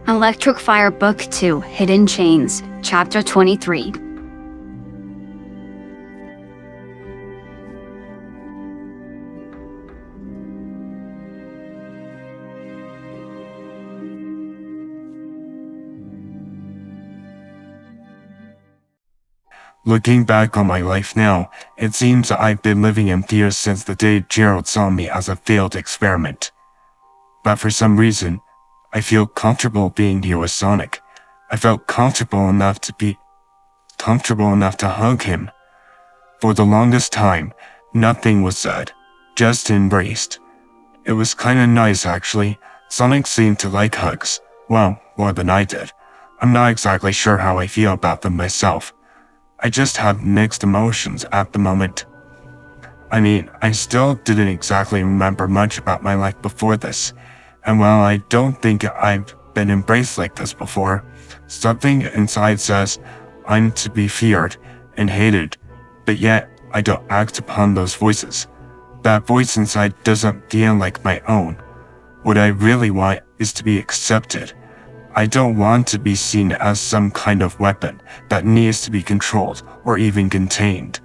Electric Fire Book 2 Hidden Chains, Chapter 23. Looking back on my life now, it seems I've been living in fear since the day Gerald saw me as a failed experiment. But for some reason, I feel comfortable being here with Sonic. I felt comfortable enough to hug him. For the longest time, nothing was said, just embraced. It was kinda nice actually. Sonic seemed to like hugs. Well, more than I did. I'm not exactly sure how I feel about them myself. I just have mixed emotions at the moment. I mean, I still didn't exactly remember much about my life before this, and while I don't think I've been embraced like this before, something inside says I'm to be feared and hated, but yet I don't act upon those voices. That voice inside doesn't feel like my own. What I really want is to be accepted. I don't want to be seen as some kind of weapon that needs to be controlled or even contained.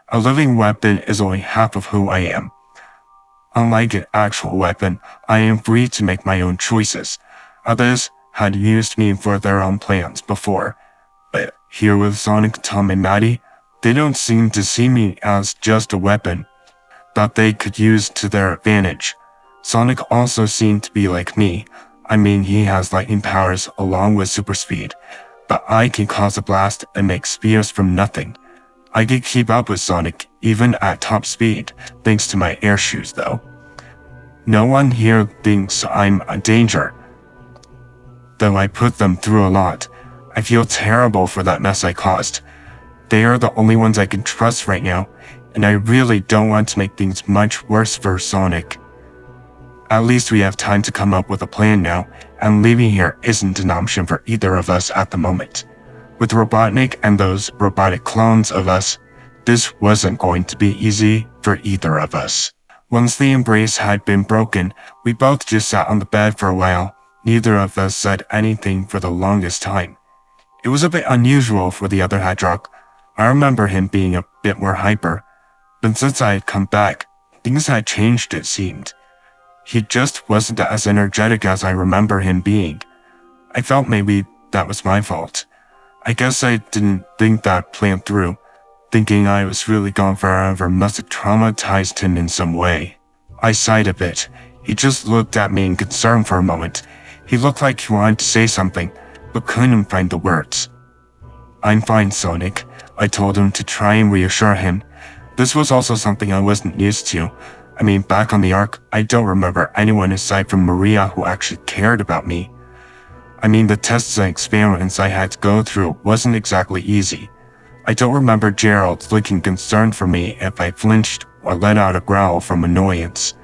A living weapon is only half of who I am. Unlike an actual weapon, I am free to make my own choices. Others had used me for their own plans before, but here with Sonic, Tom, and Maddie, they don't seem to see me as just a weapon that they could use to their advantage. Sonic also seemed to be like me. I mean, he has lightning powers along with super speed, but I can cause a blast and make spears from nothing. I can keep up with Sonic even at top speed, thanks to my air shoes though. No one here thinks I'm a danger, though I put them through a lot. I feel terrible for that mess I caused. They are the only ones I can trust right now, and I really don't want to make things much worse for Sonic. At least we have time to come up with a plan now, and leaving here isn't an option for either of us at the moment. With Robotnik and those robotic clones of us, this wasn't going to be easy for either of us. Once the embrace had been broken, we both just sat on the bed for a while. Neither of us said anything for the longest time. It was a bit unusual for the other Hedgehog. I remember him being a bit more hyper, but since I had come back, things had changed it seemed. He just wasn't as energetic as I remember him being. I felt maybe that was my fault. I guess I didn't think that plan through. Thinking I was really gone forever must have traumatized him in some way. I sighed a bit. He just looked at me in concern for a moment. He looked like he wanted to say something, but couldn't find the words. "I'm fine, Sonic," I told him to try and reassure him. This was also something I wasn't used to. I mean, back on the Ark, I don't remember anyone aside from Maria who actually cared about me. I mean, the tests and experiments I had to go through wasn't exactly easy. I don't remember Gerald looking concerned for me if I flinched or let out a growl from annoyance.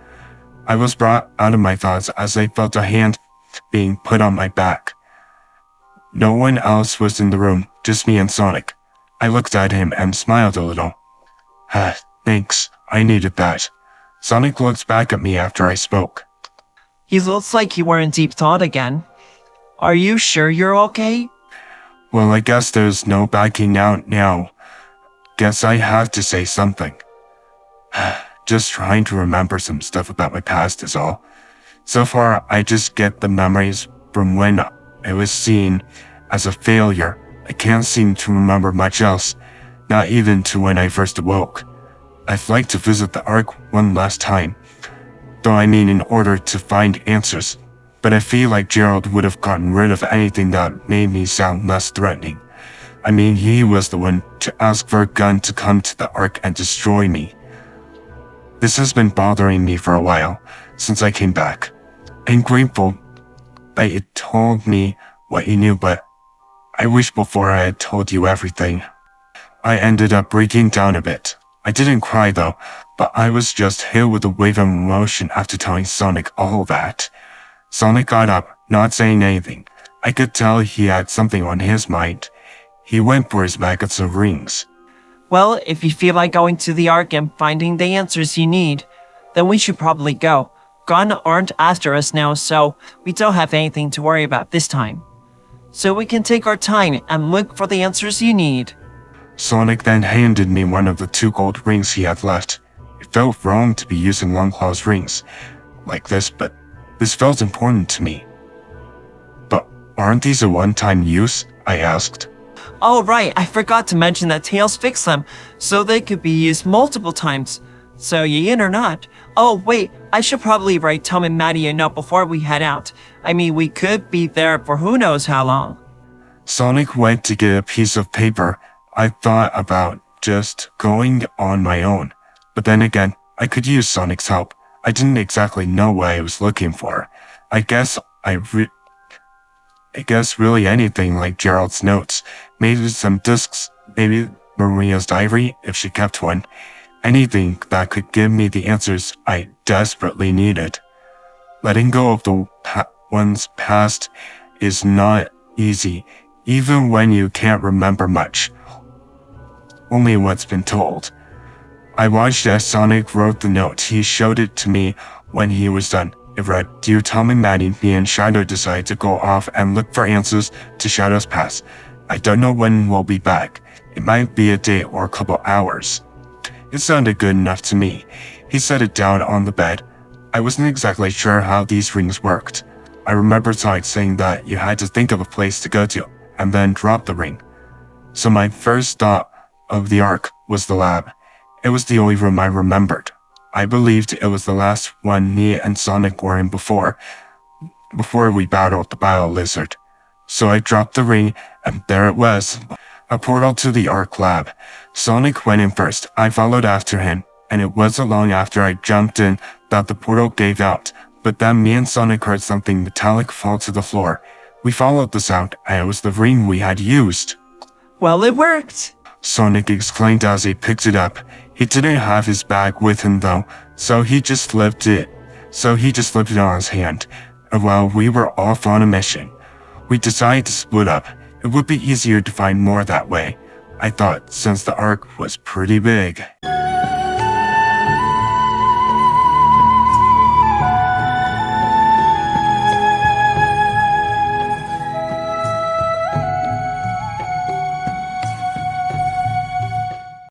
I was brought out of my thoughts as I felt a hand being put on my back. No one else was in the room, just me and Sonic. I looked at him and smiled a little. Thanks, I needed that. Sonic looked back at me after I spoke. He looks like you were in deep thought again. Are you sure you're okay? Well, I guess there's no backing out now. Guess I have to say something. Just trying to remember some stuff about my past is all. So far, I just get the memories from when I was seen as a failure. I can't seem to remember much else, not even to when I first awoke. I'd like to visit the Ark one last time, though I mean in order to find answers, but I feel like Gerald would have gotten rid of anything that made me sound less threatening. I mean, he was the one to ask for a gun to come to the Ark and destroy me. This has been bothering me for a while, since I came back. I'm grateful that you told me what you knew, but I wish before I had told you everything. I ended up breaking down a bit. I didn't cry though, but I was just hit with a wave of emotion after telling Sonic all that. Sonic got up, not saying anything. I could tell he had something on his mind. He went for his maggots of rings. Well, if you feel like going to the Ark and finding the answers you need, then we should probably go. Gon aren't after us now, so we don't have anything to worry about this time. So we can take our time and look for the answers you need. Sonic then handed me one of the 2 gold rings he had left. It felt wrong to be using Longclaw's rings like this, but this felt important to me. But aren't these a one-time use? I asked. Oh right, I forgot to mention that Tails fixed them, so they could be used multiple times. So you in or not? Oh wait, I should probably write Tom and Maddie a note before we head out. I mean, we could be there for who knows how long. Sonic went to get a piece of paper. I thought about just going on my own. But then again, I could use Sonic's help. I didn't exactly know what I was looking for. I guess really anything like Gerald's notes, maybe some discs, maybe Maria's diary if she kept one. Anything that could give me the answers I desperately needed. Letting go of the one's past is not easy, even when you can't remember much. Only what's been told. I watched as Sonic wrote the note. He showed it to me when he was done. It read, "Dear Tom and Maddie, me and Shadow decided to go off and look for answers to Shadow's past. I don't know when we'll be back. It might be a day or a couple hours." It sounded good enough to me. He set it down on the bed. I wasn't exactly sure how these rings worked. I remember Sonic saying that you had to think of a place to go to, and then drop the ring. So my first thought of the Ark was the lab. It was the only room I remembered. I believed it was the last one me and Sonic were in before we battled the Bio Lizard. So I dropped the ring, and there it was. A portal to the Ark lab. Sonic went in first. I followed after him, and it wasn't long after I jumped in that the portal gave out. But then me and Sonic heard something metallic fall to the floor. We followed the sound, and it was the ring we had used. Well, it worked. Sonic exclaimed as he picked it up. He didn't have his bag with him though, so he just slipped it on his hand. And while we were off on a mission, we decided to split up. It would be easier to find more that way, I thought, since the Ark was pretty big.